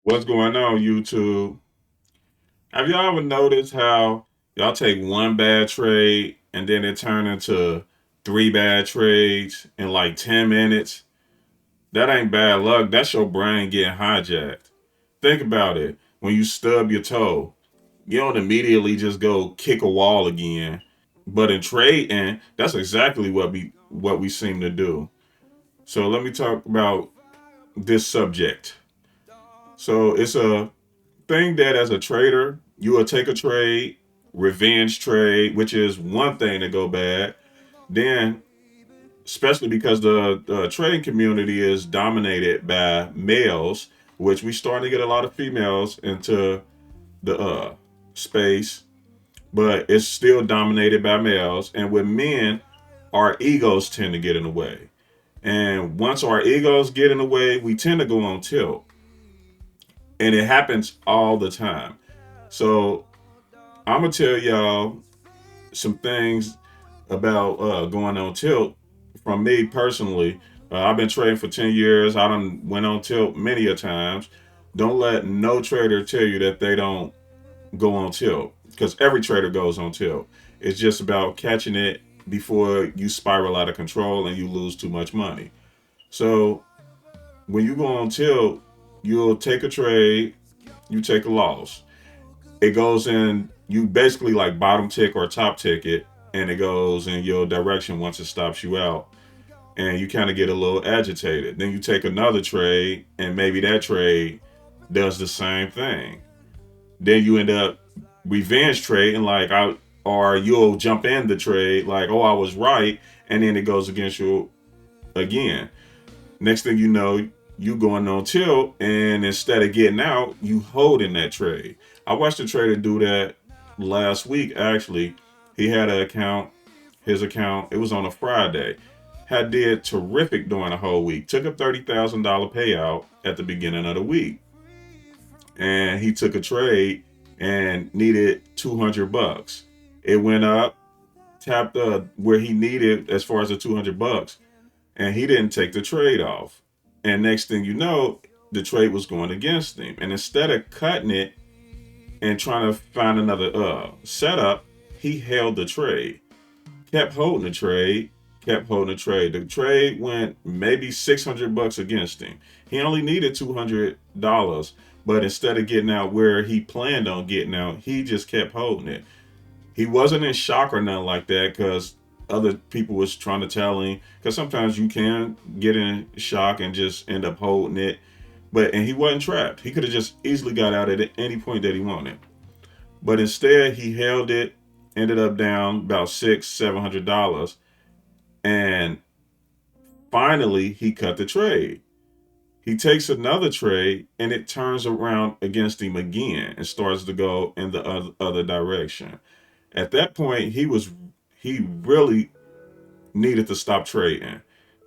What's going on, YouTube? Have y'all ever noticed how y'all take one bad trade and then it turn into three bad trades in like 10 minutes? That ain't bad luck. That's your brain getting hijacked. Think about it. When you stub your toe, you don't immediately just go kick a wall again. But in trading, that's exactly what we seem to do. So let me talk about this subject. So it's a thing that as a trader, you will take a trade, revenge trade, which is one thing to go bad. Then, especially because the trading community is dominated by males, which we starting to get a lot of females into the space, but it's still dominated by males. And with men, our egos tend to get in the way. And once our egos get in the way, we tend to go on tilt. And it happens all the time. So I'm gonna tell y'all some things about going on tilt from me personally. I've been trading for 10 years. I done went on tilt many a times. Don't let no trader tell you that they don't go on tilt because every trader goes on tilt. It's just about catching it before you spiral out of control and you lose too much money. So when you go on tilt, you'll take a trade, you take a loss. It goes in, you basically like bottom tick or top tick it, and it goes in your direction once it stops you out, and you kind of get a little agitated. Then you take another trade, and maybe that trade does the same thing. Then you end up revenge trading, or you'll jump in the trade like, oh, I was right, and then it goes against you again. Next thing you know, you going on tilt, and instead of getting out, you holding that trade. I watched a trader do that last week. Actually, he had an account. His account. It was on a Friday. Had did terrific during the whole week. Took a $30,000 payout at the beginning of the week, and he took a trade and needed 200 bucks. It went up, tapped where he needed as far as the 200 bucks, and he didn't take the trade off. And next thing you know, the trade was going against him. And instead of cutting it and trying to find another setup, he held the trade, kept holding the trade, kept holding the trade. The trade went maybe 600 bucks against him. He only needed $200, but instead of getting out where he planned on getting out, he just kept holding it. He wasn't in shock or nothing like that because other people was trying to tell him, because sometimes you can get in shock and just end up holding it, and he wasn't trapped. He could have just easily got out at any point that he wanted, but instead he held it, ended up down about $600-700, and finally he cut the trade. He takes another trade and it turns around against him again and starts to go in the other direction. At that point, he really needed to stop trading.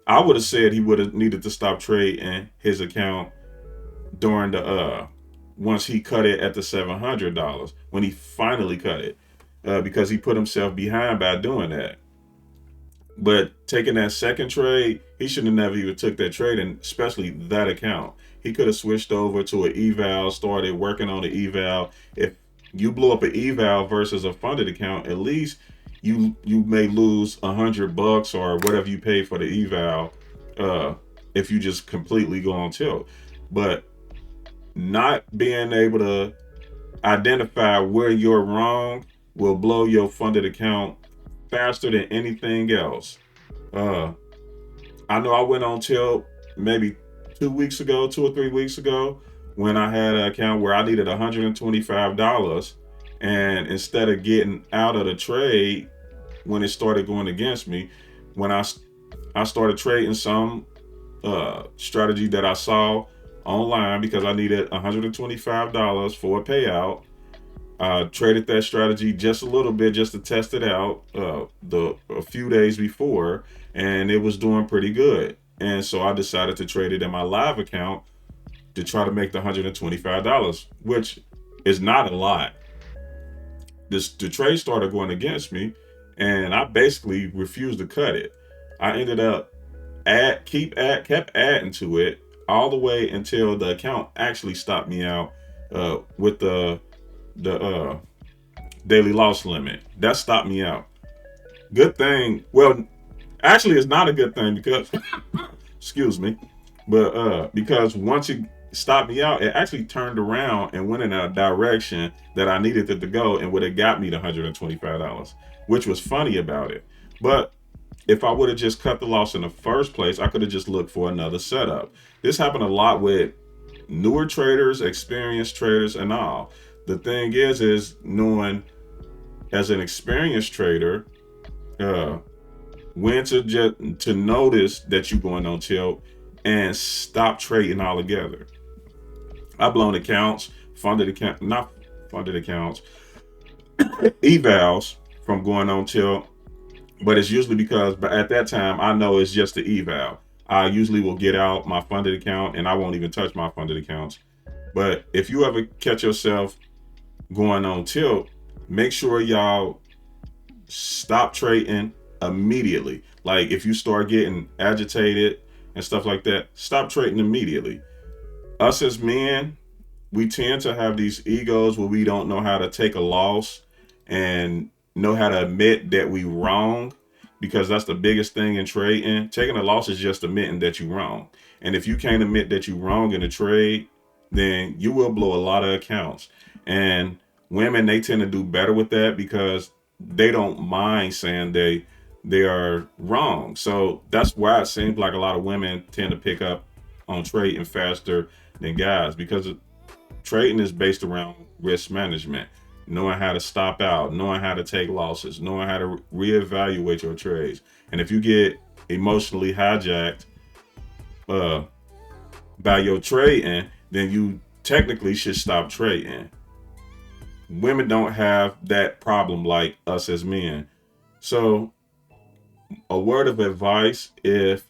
I would have said he would have needed to stop trading his account during the once he cut it at the $700 when he finally cut it, because he put himself behind by doing that. But taking that second trade, he should have never even took that trade, and especially that account. He could have switched over to an eval, started working on the eval. If you blow up an eval versus a funded account, at least you may lose $100 or whatever you paid for the eval, uh, if you just completely go on tilt. But not being able to identify where you're wrong will blow your funded account faster than anything else. Uh, I know I went on tilt maybe 2 weeks ago, 2 or 3 weeks ago, when I had an account where I needed $125, and instead of getting out of the trade when it started going against me, when I started trading some strategy that I saw online because I needed $125 for a payout. I traded that strategy just a little bit just to test it out the a few days before, and it was doing pretty good. And so I decided to trade it in my live account to try to make the $125, which is not a lot. The trade started going against me, and I basically refused to cut it. I ended up kept adding to it. all the way until the account actually stopped me out with the daily loss limit. That stopped me out. Good thing. Well, actually, it's not a good thing because excuse me, but because once it stopped me out, it actually turned around and went in a direction that I needed it to go, and would have got me the $125, which was funny about it. But if I would have just cut the loss in the first place, I could have just looked for another setup. This happened a lot with newer traders, experienced traders, and all. The thing is knowing as an experienced trader, uh, when to just to notice that you're going on tilt and stop trading altogether. I've blown accounts, not funded accounts, evals from going on tilt, but it's usually because but at that time I know it's just the eval. I usually will get out my funded account and I won't even touch my funded accounts. But if you ever catch yourself going on tilt, make sure y'all stop trading immediately. Like if you start getting agitated and stuff like that, stop trading immediately. Us as men, we tend to have these egos where we don't know how to take a loss and know how to admit that we wrong, because that's the biggest thing in trading. Taking a loss is just admitting that you're wrong. And if you can't admit that you're wrong in a trade, then you will blow a lot of accounts. And women, they tend to do better with that because they don't mind saying they are wrong. So that's why it seems like a lot of women tend to pick up on trading faster than guys, because trading is based around risk management, knowing how to stop out, knowing how to take losses, knowing how to reevaluate your trades. And if you get emotionally hijacked uh, by your trading, then you technically should stop trading. Women don't have that problem like us as men. So, a word of advice: if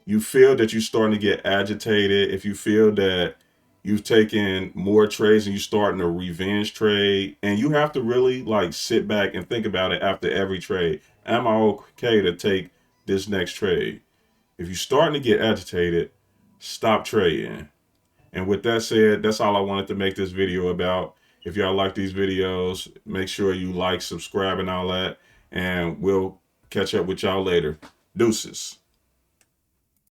you feel that you're starting to get agitated, if you feel that you've taken more trades and you're starting a revenge trade, and you have to really like sit back and think about it after every trade. Am I okay to take this next trade? If you're starting to get agitated, stop trading. And with that said, that's all I wanted to make this video about. If y'all like these videos, make sure you like, subscribe, and all that. And we'll catch up with y'all later. Deuces.